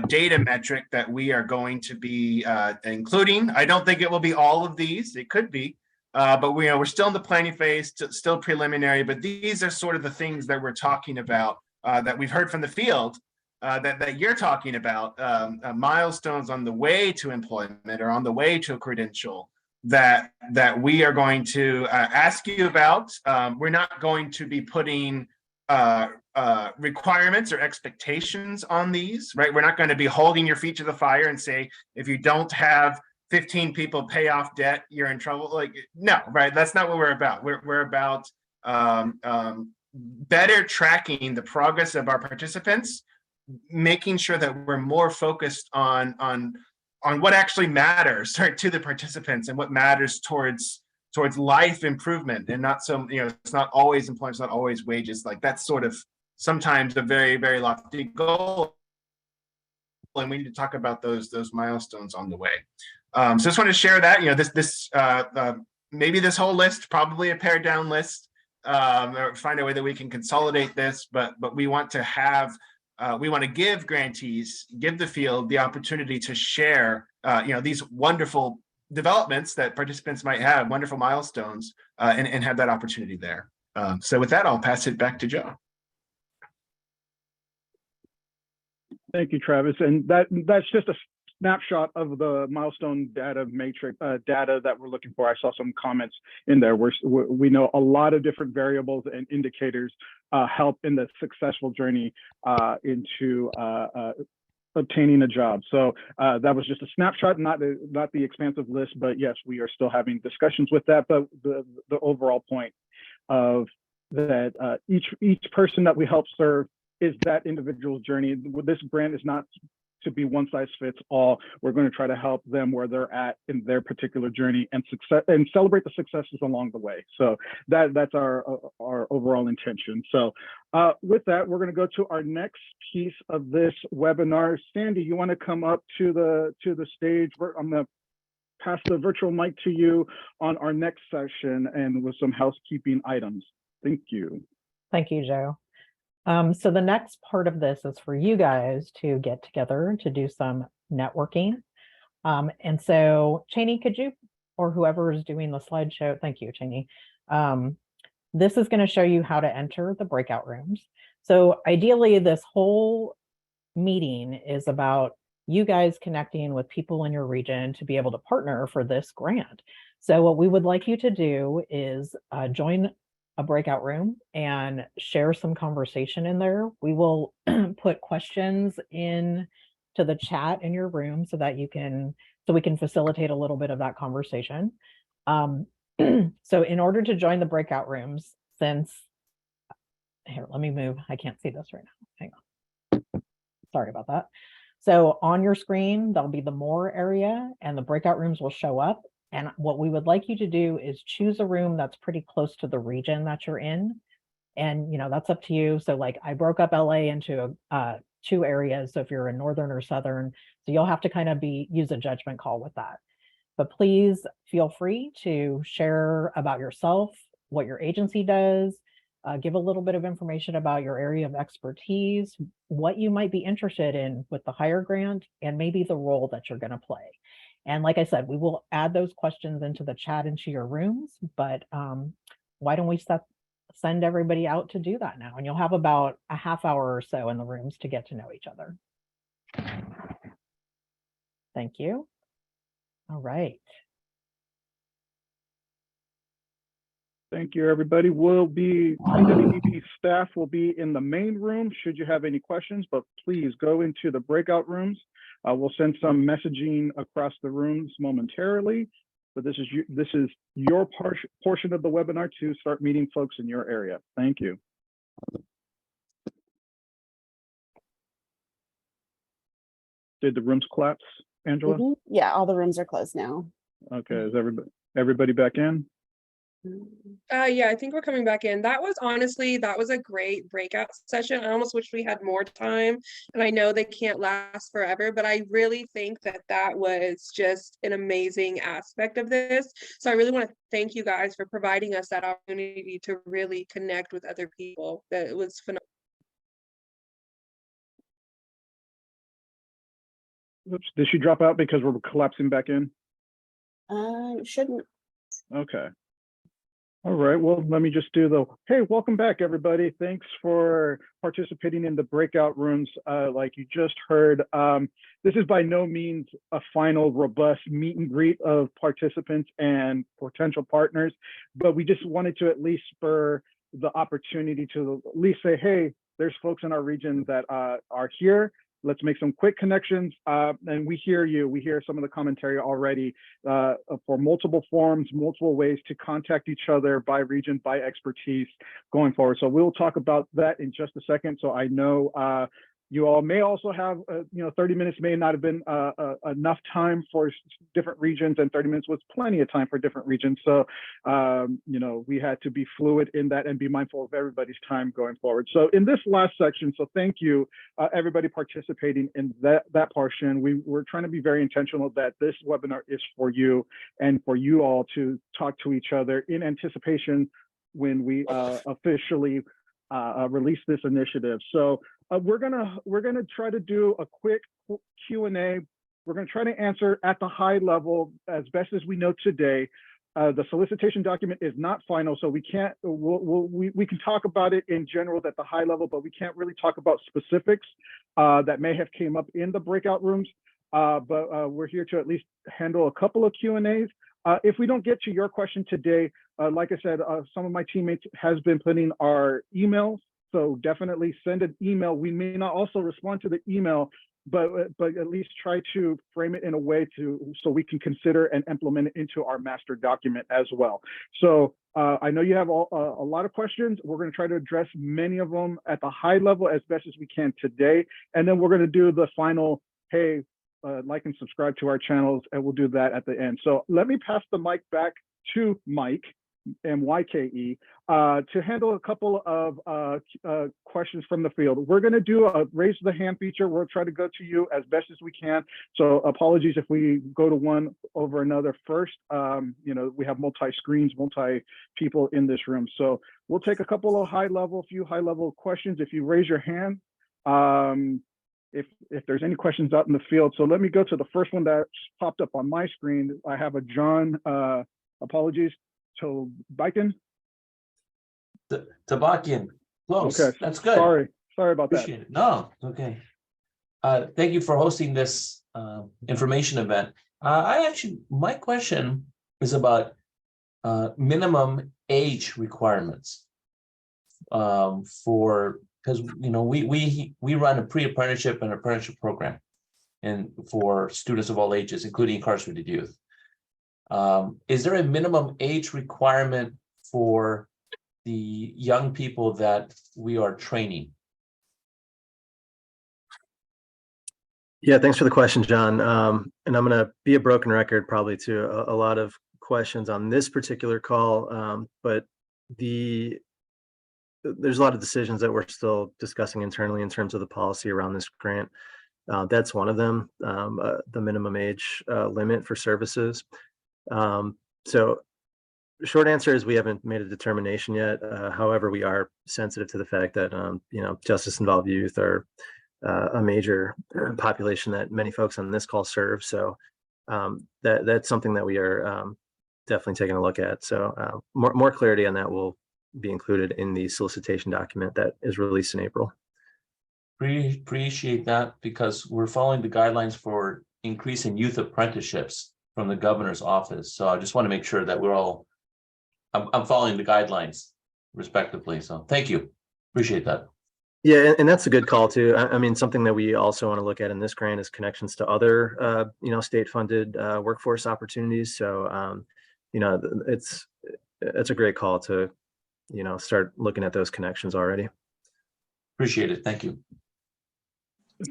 data metric that we are going to be including. I don't think it will be all of these. It could be, but we're still in the planning phase, still preliminary. But these are sort of the things that we're talking about, that we've heard from the field, that you're talking about, milestones on the way to employment or on the way to a credential that we are going to ask you about. We're not going to be putting requirements or expectations on these, right? We're not going to be holding your feet to the fire and say, if you don't have 15 people pay off debt, you're in trouble. Like, no, right? That's not what we're about. We're about better tracking the progress of our participants, making sure that we're more focused on what actually matters to the participants and what matters towards life improvement, and not some, it's not always employment, it's not always wages. Like, that's sort of sometimes a very, very lofty goal, and we need to talk about those milestones on the way. So just want to share that, maybe this whole list, probably a pared down list, or find a way that we can consolidate this, but we want to have, we want to give grantees, give the field the opportunity to share, these wonderful developments that participants might have, wonderful milestones, and have that opportunity there. So with that, I'll pass it back to Joe. Thank you, Travis. And that's just a snapshot of the milestone data matrix, data that we're looking for. I saw some comments in there. We know a lot of different variables and indicators help in the successful journey into obtaining a job. So that was just a snapshot, not the expansive list, but yes, we are still having discussions with that. But the overall point of that, each person that we help serve is that individual's journey. This grant is not to be one size fits all. We're going to try to help them where they're at in their particular journey and celebrate the successes along the way. So that's our overall intention. So with that, we're going to go to our next piece of this webinar. Sandy, you want to come up to the stage? I'm going to pass the virtual mic to you on our next session and with some housekeeping items. Thank you. Thank you, Joe. So the next part of this is for you guys to get together to do some networking. And so Cheney, could you, or whoever is doing the slideshow, thank you, Cheney. This is going to show you how to enter the breakout rooms. So ideally, this whole meeting is about you guys connecting with people in your region to be able to partner for this grant. So what we would like you to do is join a breakout room and share some conversation in there. We will put questions in to the chat in your room so that we can facilitate a little bit of that conversation. So in order to join the breakout rooms, here, let me move. I can't see this right now. Hang on. Sorry about that. So on your screen, there'll be the more area and the breakout rooms will show up. And what we would like you to do is choose a room that's pretty close to the region that you're in. And, that's up to you. So like I broke up LA into 2 areas. So if you're in northern or southern, so you'll have to kind of use a judgment call with that. But please feel free to share about yourself, what your agency does, give a little bit of information about your area of expertise, what you might be interested in with the H.I.R.E grant, and maybe the role that you're going to play. And like I said, we will add those questions into the chat into your rooms, but why don't we send everybody out to do that now? And you'll have about a half hour or so in the rooms to get to know each other. Thank you. All right. Thank you, everybody. CWDB staff will be in the main room should you have any questions, but please go into the breakout rooms. We'll send some messaging across the rooms momentarily, but this is your portion of the webinar to start meeting folks in your area. Thank you. Did the rooms collapse, Angela? Mhm. Yeah, all the rooms are closed now. Okay, is everybody back in? Yeah, I think we're coming back in. That was a great breakout session. I almost wish we had more time, and I know they can't last forever, but I really think that was just an amazing aspect of this. So I really want to thank you guys for providing us that opportunity to really connect with other people. That it was phenomenal. Oops, did she drop out because we're collapsing back in? Shouldn't. Okay. All right, well, let me just do hey, welcome back, everybody. Thanks for participating in the breakout rooms. Like you just heard, this is by no means a final robust meet and greet of participants and potential partners, but we just wanted to at least spur the opportunity to at least say, hey, there's folks in our region that are here. Let's make some quick connections. And we hear you. We hear some of the commentary already for multiple forms, multiple ways to contact each other by region, by expertise going forward. So we'll talk about that in just a second. So I know you all may also have, 30 minutes may not have been enough time for different regions, and 30 minutes was plenty of time for different regions. So, we had to be fluid in that and be mindful of everybody's time going forward. So in this last section, so thank you, everybody participating in that portion. We're trying to be very intentional that this webinar is for you and for you all to talk to each other in anticipation when we officially release this initiative. So we're gonna try to do a quick Q&A. We're gonna try to answer at the high level as best as we know today. The solicitation document is not final, so we can't. We can talk about it in general at the high level, but we can't really talk about specifics that may have came up in the breakout rooms. But we're here to at least handle a couple of Q&As. If we don't get to your question today, like I said, some of my teammates has been putting our emails, so definitely send an email. We may not also respond to the email, but at least try to frame it in a way so we can consider and implement it into our master document as well. So I know you have a lot of questions. We're going to try to address many of them at the high level as best as we can today, and then we're going to do the final, hey, like and subscribe to our channels, and we'll do that at the end. So let me pass the mic back to Mike, MYKE, to handle a couple of questions from the field. We're going to do a raise the hand feature. We'll try to go to you as best as we can. So apologies if we go to one over another first. We have multi-screens, multi-people in this room. So we'll take a couple of few high-level questions. If you raise your hand, if there's any questions out in the field. So let me go to the first one that popped up on my screen. I have a John, apologies, Tobakian. Tobakian, close. Okay, That's good. Sorry about Appreciate that. It. No, okay. Thank you for hosting this information event. My question is about minimum age requirements because we run a pre-apprenticeship and apprenticeship program and for students of all ages, including incarcerated youth. Is there a minimum age requirement for the young people that we are training? Yeah, thanks for the question, John. And I'm going to be a broken record probably to a lot of questions on this particular call, but there's a lot of decisions that we're still discussing internally in terms of the policy around this grant. That's one of them, the minimum age limit for services. So short answer is we haven't made a determination yet. However, we are sensitive to the fact that, justice involved youth are a major population that many folks on this call serve. So that's something that we are definitely taking a look at. So more clarity on that will be included in the solicitation document that is released in April. Appreciate that, because we're following the guidelines for increasing youth apprenticeships from the governor's office. So I just want to make sure that I'm following the guidelines respectively. So thank you. Appreciate that. Yeah, and that's a good call too. I mean, something that we also want to look at in this grant is connections to other, state-funded workforce opportunities. So, it's a great call to, start looking at those connections already. Appreciate it. Thank you.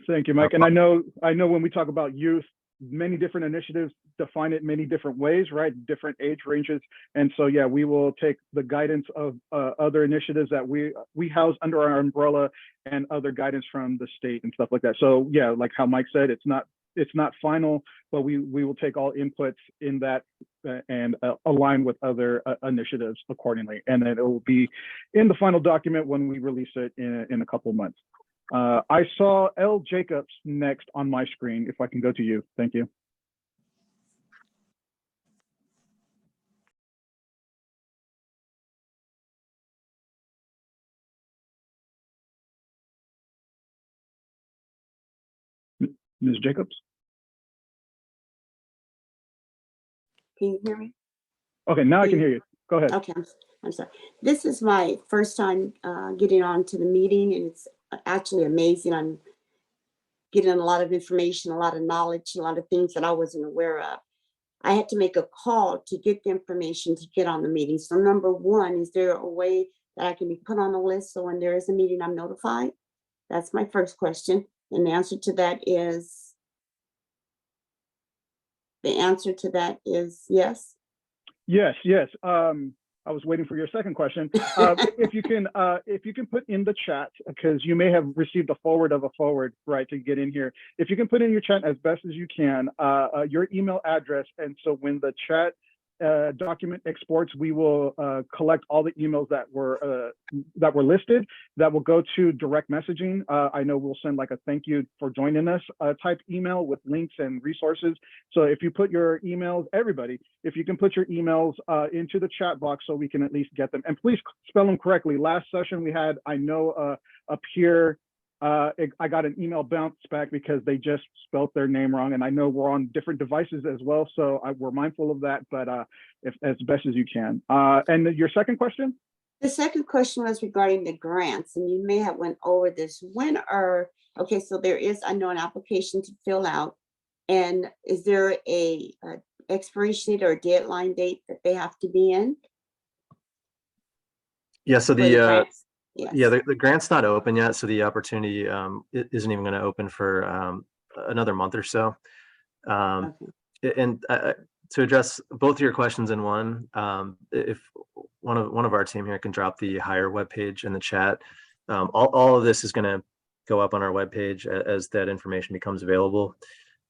Thank you, Mike. And I know when we talk about youth, many different initiatives define it many different ways, right? Different age ranges. And so, yeah, we will take the guidance of other initiatives that we house under our umbrella and other guidance from the state and stuff like that. So yeah, like how Mike said, it's not final, but we will take all inputs in that and align with other initiatives accordingly. And then it will be in the final document when we release it in a couple of months. I saw L. Jacobs next on my screen. If I can go to you, thank you. Ms. Jacobs? Can you hear me? Okay, now I can hear you. Go ahead. Okay, I'm sorry. This is my first time getting on to the meeting, and it's actually amazing. I'm getting a lot of information, a lot of knowledge, a lot of things that I wasn't aware of. I had to make a call to get the information to get on the meeting. So number one, is there a way that I can be put on the list so when there is a meeting, I'm notified? That's my first question. And the answer to that is yes. Yes. I was waiting for your second question. If you can put in the chat, because you may have received a forward of a forward, right, to get in here. If you can put in your chat as best as you can, your email address, and so when the chat document exports, we will collect all the emails that were listed. That will go to direct messaging. I know we'll send like a thank you for joining us type email with links and resources. So if you put your emails, everybody, if you can put your emails into the chat box so we can at least get them. And please spell them correctly. Last session we had, I know up here, I got an email bounce back because they just spelled their name wrong. And I know we're on different devices as well, so we're mindful of that, but if as best as you can. And your second question? The second question was regarding the grants, and you may have went over this. Okay, so there is, I know, an application to fill out, and is there a expiration date or a deadline date that they have to be in? Yeah, so Yes. Yeah, the grant's not open yet, so the opportunity isn't even going to open for another month or so. Okay. And to address both of your questions in one, if one of our team here can drop the H.I.R.E webpage in the chat, all of this is going to go up on our webpage as that information becomes available.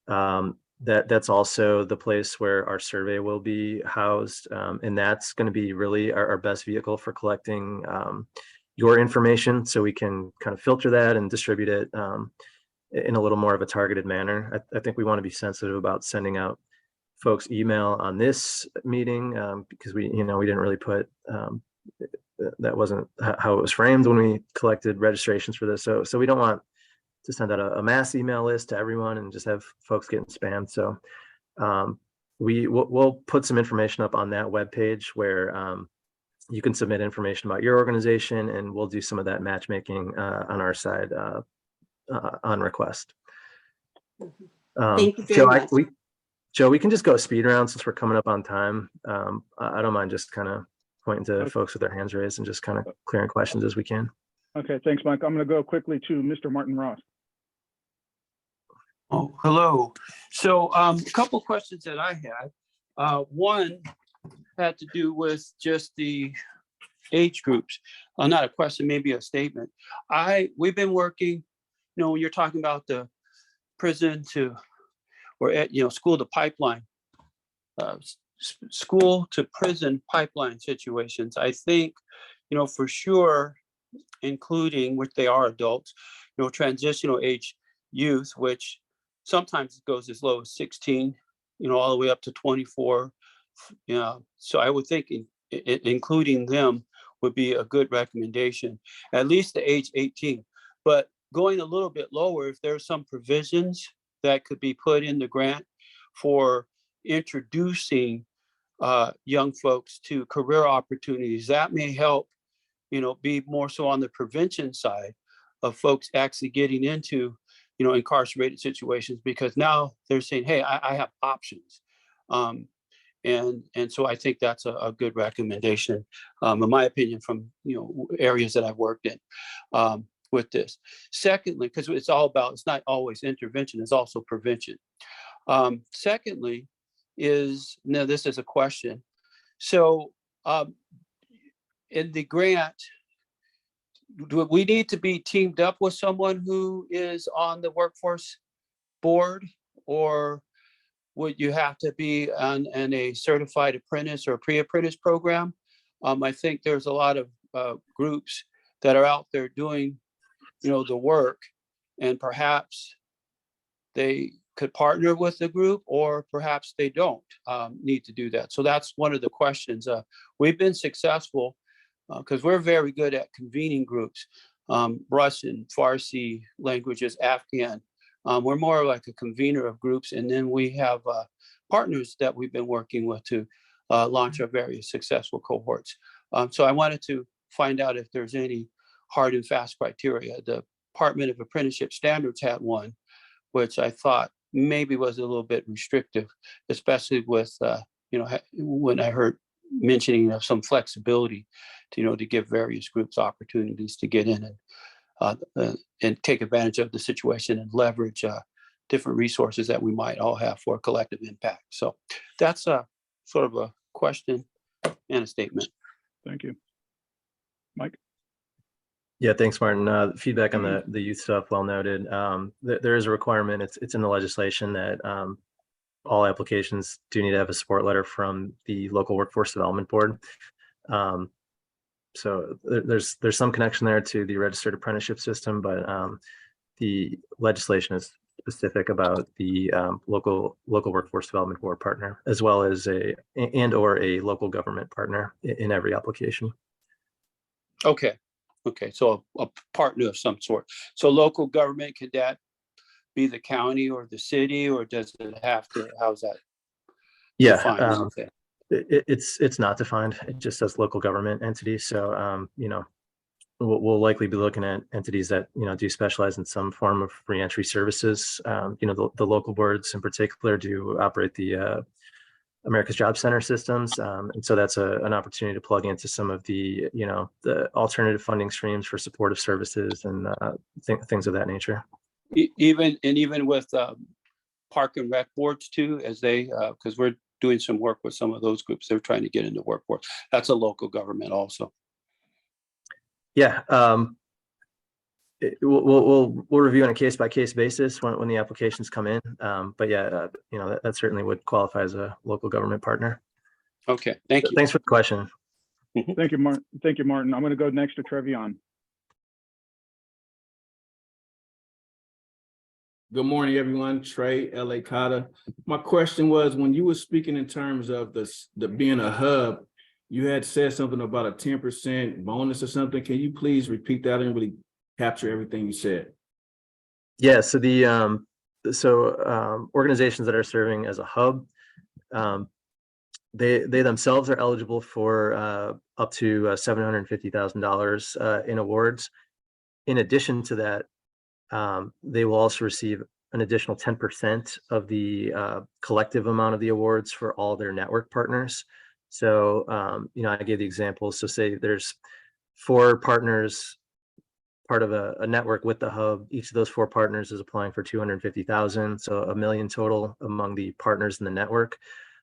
That's also the place where our survey will be housed, and that's going to be really our best vehicle for collecting your information, so we can kind of filter that and distribute it in a little more of a targeted manner. I think we want to be sensitive about sending out folks email on this meeting because we didn't really put that wasn't how it was framed when we collected registrations for this. So we don't want to send out a mass email list to everyone and just have folks getting spammed. So we'll put some information up on that webpage where you can submit information about your organization, and we'll do some of that matchmaking on our side on request. Thank you very much. Joe, we can just go speed round since we're coming up on time. I don't mind just kind of pointing to folks with their hands raised and just kind of clearing questions as we can. Okay, thanks, Mike. I'm going to go quickly to Mr. Martin Ross. Oh, hello. So a couple questions that I had. One had to do with just the age groups. Not a question, maybe a statement. We've been working, when you're talking about the prison to, or school to pipeline school to prison pipeline situations, I think, for sure, including, which they are adults, transitional age youth, which sometimes goes as low as 16, all the way up to 24. So I would think including them would be a good recommendation, at least to age 18. But going a little bit lower, if there's some provisions that could be put in the grant for introducing young folks to career opportunities, that may help, be more so on the prevention side of folks actually getting into, incarcerated situations, because now they're saying, hey, I have options. And so I think that's a good recommendation, in my opinion, from, areas that I've worked in with this. Secondly, because it's not always intervention, it's also prevention. Secondly is, now this is a question. So in the grant, do we need to be teamed up with someone who is on the workforce board, or would you have to be on a certified apprentice or pre-apprentice program? I think there's a lot of groups that are out there doing, the work, and perhaps they could partner with the group, or perhaps they don't need to do that. So that's one of the questions. We've been successful because we're very good at convening groups, Russian, Farsi languages, Afghan. We're more like a convener of groups, and then we have partners that we've been working with to launch our various successful cohorts. So I wanted to find out if there's any hard and fast criteria. The Department of Apprenticeship Standards had one, which I thought maybe was a little bit restrictive, especially with, when I heard mentioning of some flexibility to give various groups opportunities to get in and take advantage of the situation and leverage different resources that we might all have for collective impact. So that's a sort of a question and a statement. Thank you. Mike? Yeah, thanks, Martin. Feedback on the youth stuff, well noted. There is a requirement, it's in the legislation that all applications do need to have a support letter from the local workforce development board. So there's some connection there to the registered apprenticeship system, but the legislation is specific about the local workforce development board partner, as well as a local government partner in every application. Okay, so a partner of some sort. So local government, could that be the county or the city, or does it have to, how's that? Yeah, it's not defined. It just says local government entity. So, we'll likely be looking at entities that, do specialize in some form of reentry services. The local boards in particular do operate the America's Job Center systems. And so that's an opportunity to plug into some of the, the alternative funding streams for supportive services and things of that nature. Even with park and rec boards too, as they, because we're doing some work with some of those groups, they're trying to get into workforce. That's a local government also. Yeah, we'll review on a case-by-case basis when the applications come in. But yeah, that certainly would qualify as a local government partner. Okay, thank you. Thanks for the question. Thank you, Martin. Thank you, Martin. I'm going to go next to Trevion. Good morning, everyone. Trey, LA Cotta. My question was, when you were speaking in terms of the being a hub, you had said something about a 10% bonus or something. Can you please repeat that? I didn't really capture everything you said. Yeah, so organizations that are serving as a hub, they themselves are eligible for up to $750,000 in awards. In addition to that, they will also receive an additional 10% of the collective amount of the awards for all their network partners. So, I gave the example. So say there's 4 partners, part of a network with the hub. Each of those 4 partners is applying for $250,000. So $1 million total among the partners in the network.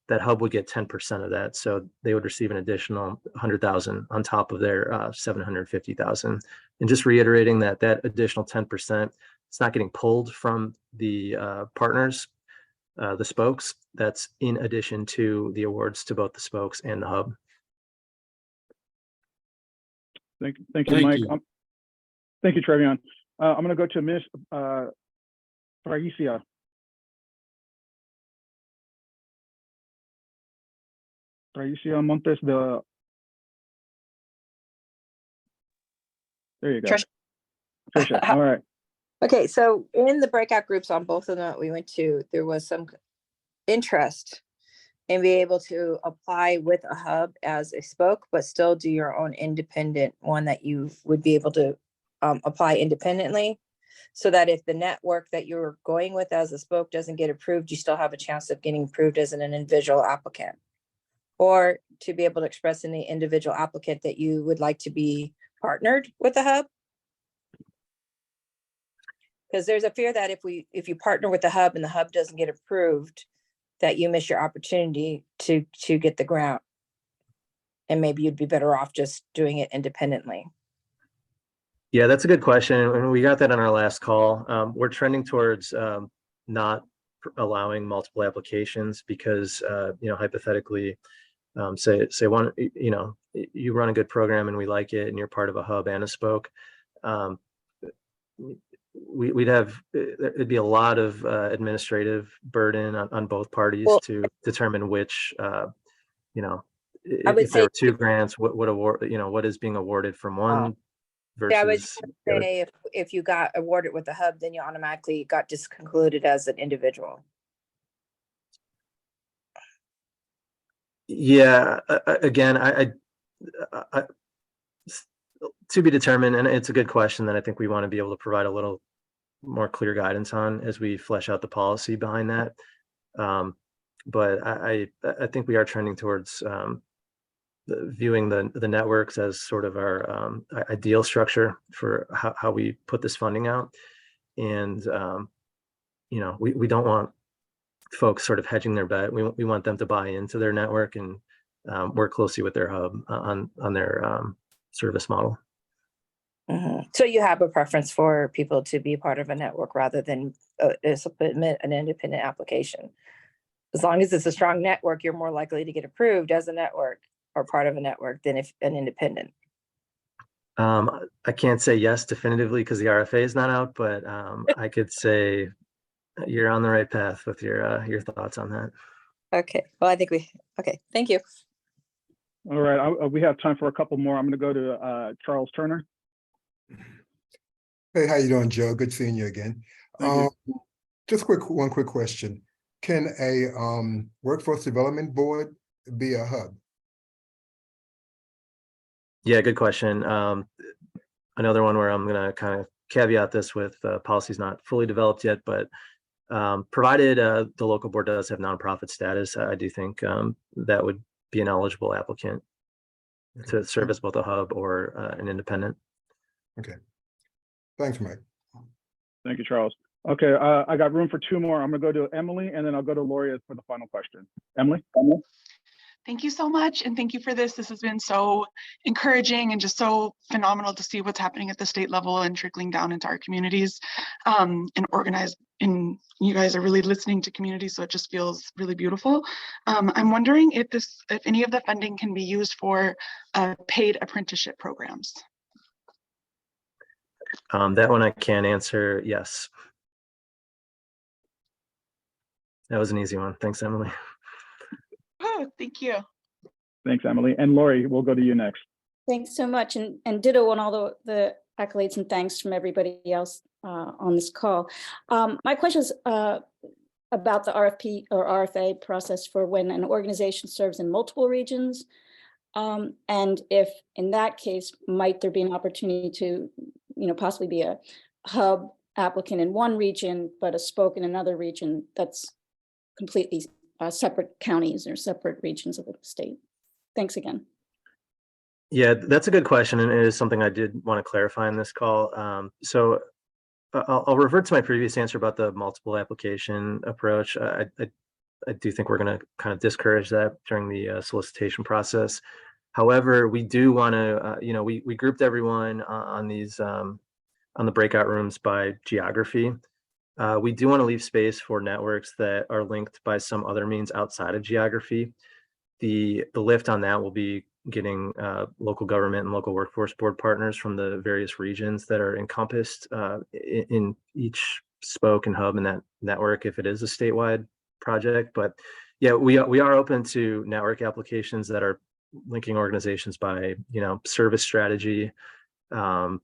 That hub would get 10% of that. So they would receive an additional $100,000 on top of their $750,000. And just reiterating that additional 10%, it's not getting pulled from the partners. the spokes. That's in addition to the awards to both the spokes and the hub. Thank you, Thank Mike. you. Thank you, Trevion. I'm going to go to Ms. Raisia. Raisia Montes de. There you go. Trisha. All right. Okay, so in the breakout groups on both of them that we went to, there was some interest in being able to apply with a hub as a spoke, but still do your own independent one that you would be able to apply independently, so that if the network that you're going with as a spoke doesn't get approved, you still have a chance of getting approved as an individual applicant. Or to be able to express in the individual applicant that you would like to be partnered with a hub. Because there's a fear that if you partner with the hub and the hub doesn't get approved, that you miss your opportunity to get the grant. And maybe you'd be better off just doing it independently. Yeah, that's a good question. And we got that on our last call. We're trending towards not allowing multiple applications because, hypothetically, say one, you run a good program and we like it and you're part of a hub and a spoke. It'd be a lot of administrative burden on both parties to determine which, if there were two grants, what award, what is being awarded from one versus. Yeah, I would say if you got awarded with the hub, then you automatically got disconcluded as an individual. Yeah, again, I to be determined, and it's a good question that I think we want to be able to provide a little more clear guidance on as we flesh out the policy behind that. But I think we are trending towards viewing the networks as sort of our ideal structure for how we put this funding out. And, we don't want folks sort of hedging their bet. We want them to buy into their network and work closely with their hub on their service model. So you have a preference for people to be part of a network rather than submit an independent application. As long as it's a strong network, you're more likely to get approved as a network or part of a network than if an independent. I can't say yes definitively because the RFA is not out, but I could say you're on the right path with your thoughts on that. Okay. Well, I think okay. Thank you. All right. We have time for a couple more. I'm going to go to Charles Turner. Hey, how you doing, Joe? Good seeing you again. Just one quick question. Can a workforce development board be a hub? Yeah, good question. Another one where I'm going to kind of caveat this with policies not fully developed yet, but provided the local board does have nonprofit status, I do think that would be an eligible applicant to serve as both a hub or an independent. Okay. Thanks, Mike. Thank you, Charles. Okay, I got room for two more. I'm going to go to Emily, and then I'll go to Lori for the final question. Emily? Thank you so much, and thank you for this. This has been so encouraging and just so phenomenal to see what's happening at the state level and trickling down into our communities and organized. And you guys are really listening to communities, so it just feels really beautiful. I'm wondering if any of the funding can be used for paid apprenticeship programs. That one I can answer yes. That was an easy one. Thanks, Emily. Oh, thank you. Thanks, Emily. And Lori, we'll go to you next. Thanks so much. And ditto on all the accolades and thanks from everybody else on this call. My question is about the RFP or RFA process for when an organization serves in multiple regions. And if in that case, might there be an opportunity to, possibly be a hub applicant in one region, but a spoke in another region that's completely separate counties or separate regions of the state? Thanks again. Yeah, that's a good question, and it is something I did want to clarify in this call. So I'll revert to my previous answer about the multiple application approach. I do think we're going to kind of discourage that during the solicitation process. However, we do want to, we grouped everyone on these on the breakout rooms by geography. We do want to leave space for networks that are linked by some other means outside of geography. The lift on that will be getting local government and local workforce board partners from the various regions that are encompassed in each spoke and hub in that network if it is a statewide project. But yeah, we are open to network applications that are linking organizations by, service strategy, or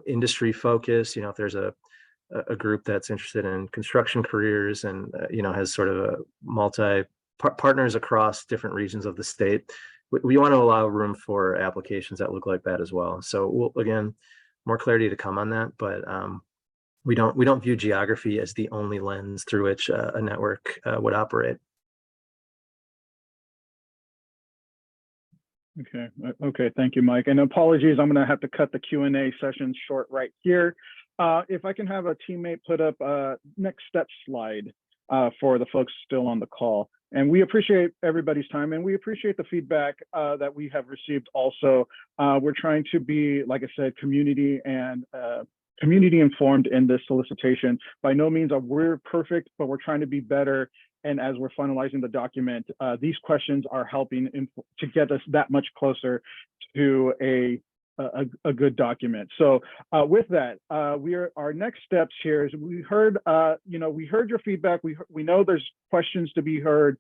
industry focus. If there's a group that's interested in construction careers and has sort of a multi partners across different regions of the state, we want to allow room for applications that look like that as well. So again, more clarity to come on that, but we don't view geography as the only lens through which a network would operate. Okay, thank you, Mike. And apologies, I'm going to have to cut the Q&A session short right here. If I can have a teammate put up a next step slide for the folks still on the call. And we appreciate everybody's time, and we appreciate the feedback that we have received also. We're trying to be, like I said, community informed in this solicitation. By no means are we perfect, but we're trying to be better. And as we're finalizing the document, these questions are helping to get us that much closer to a good document. So with that, our next steps here is we heard your feedback. We know there's questions to be heard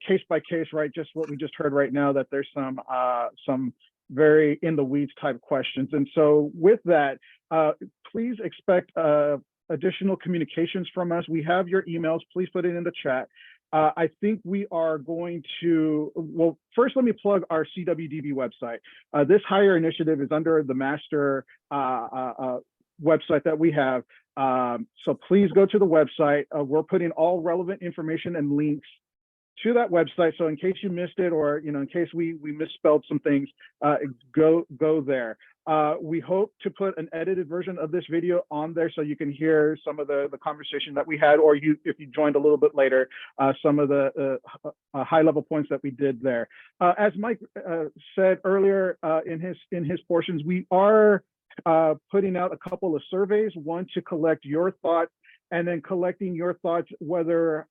case by case, right? Just what we just heard right now, that there's some very in the weeds type questions. And so with that, please expect additional communications from us. We have your emails. Please put it in the chat. I think we are going to, well, first let me plug our CWDB website. This H.I.R.E initiative is under the master website that we have. So please go to the website. We're putting all relevant information and links to that website. So in case you missed it, or in case we misspelled some things, go there. We hope to put an edited version of this video on there so you can hear some of the conversation that we had, or if you joined a little bit later, some of the high level points that we did there. As Mike said earlier in his portions, we are putting out a couple of surveys, one to collect your thoughts, and then collecting your thoughts whether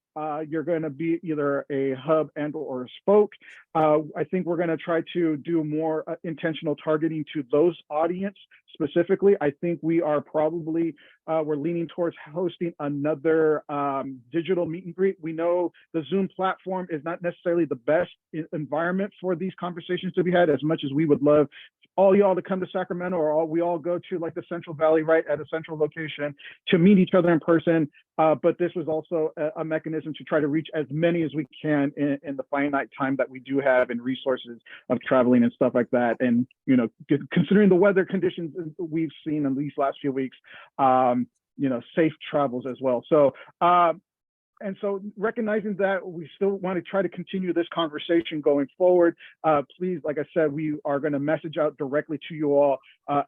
you're going to be either a hub and or a spoke. I think we're going to try to do more intentional targeting to those audience specifically. I think we are probably, we're leaning towards hosting another digital meet and greet. We know the Zoom platform is not necessarily the best environment for these conversations to be had, as much as we would love all y'all to come to Sacramento, or we all go to like the Central Valley, right, at a central location to meet each other in person. But this was also a mechanism to try to reach as many as we can in the finite time that we do have and resources of traveling and stuff like that. And, considering the weather conditions we've seen in these last few weeks, safe travels as well. So, and so recognizing that, we still want to try to continue this conversation going forward. Please, like I said, we are going to message out directly to you all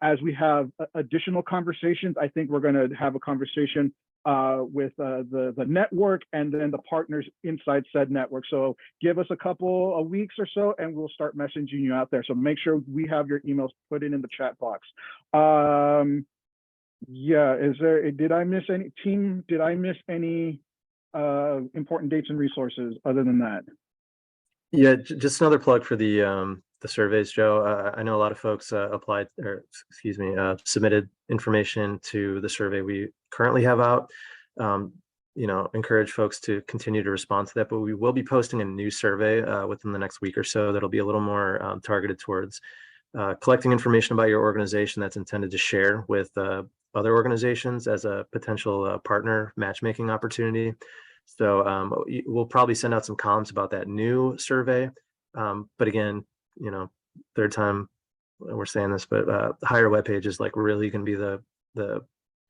as we have additional conversations. I think we're going to have a conversation with the network and then the partners inside said network. So give us a couple of weeks or so and we'll start messaging you out there. So make sure we have your emails, put it in the chat box. Yeah, did I miss any, team? Did I miss any important dates and resources other than that? Yeah, just another plug for the surveys, Joe. I know a lot of folks applied, or excuse me, submitted information to the survey we currently have out. Encourage folks to continue to respond to that, but we will be posting a new survey within the next week or so that'll be a little more targeted towards collecting information about your organization that's intended to share with other organizations as a potential partner matchmaking opportunity. So we'll probably send out some columns about that new survey. But again, third time we're saying this, but the H.I.R.E webpage is like really going to be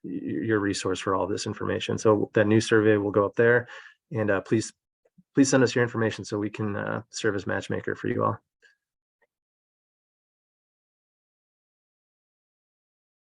your resource for all this information. So that new survey will go up there, and please send us your information so we can serve as matchmaker for you all.